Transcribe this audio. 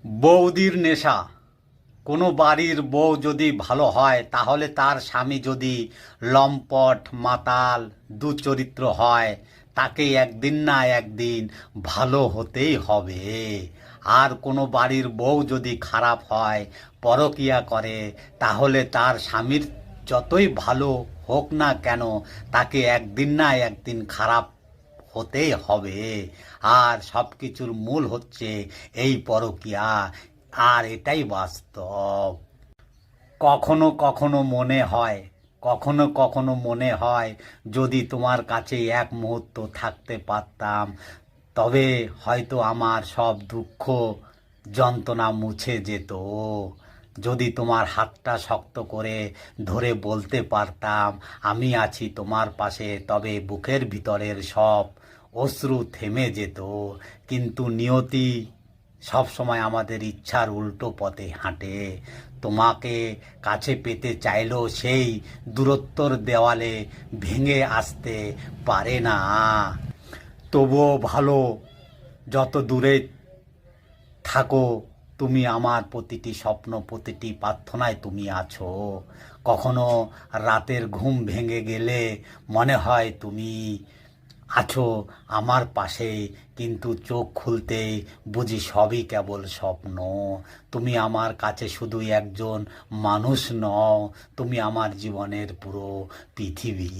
বৌদির নেশা। কোনো বাড়ির বউ যদি ভালো হয় তাহলে তার স্বামী যদি লম্পট মাতাল দুচরিত্র হয় তাকে একদিন না একদিন ভালো হতেই হবে। আর কোনো বাড়ির বউ যদি খারাপ হয়, পরকীয়া করে, তাহলে তার স্বামীর যতই ভালো হোক না কেন তাকে একদিন না একদিন খারাপ হতেই হবে। আর সব কিছুর মূল হচ্ছে এই পরকীয়া। আর এটাই বাস্তব। কখনো কখনো মনে হয়, কখনো কখনো মনে হয় যদি তোমার কাছে এক মুহূর্ত থাকতে পারতাম তবে হয়তো আমার সব দুঃখ যন্ত্রণা মুছে যেত। যদি তোমার হাতটা শক্ত করে ধরে বলতে পারতাম আমি আছি তোমার পাশে, তবে বুকের ভিতরের সব অশ্রু থেমে যেত। কিন্তু নিয়তি সব সময় আমাদের ইচ্ছার উল্টো পথে হাঁটে। তোমাকে কাছে পেতে চাইলেও সেই দূরত্বর দেওয়ালে ভেঙে আসতে পারে না। তবুও ভালো, যত দূরে থাকো তুমি আমার প্রতিটি স্বপ্ন প্রতিটি প্রার্থনায় তুমি আছো। কখনো রাতের ঘুম ভেঙে গেলে মনে হয় তুমি আছো আমার পাশে, কিন্তু চোখ খুলতে বুঝি সবই কেবল স্বপ্ন। তুমি আমার কাছে শুধু একজন মানুষ নও, তুমি আমার জীবনের পুরো পৃথিবী।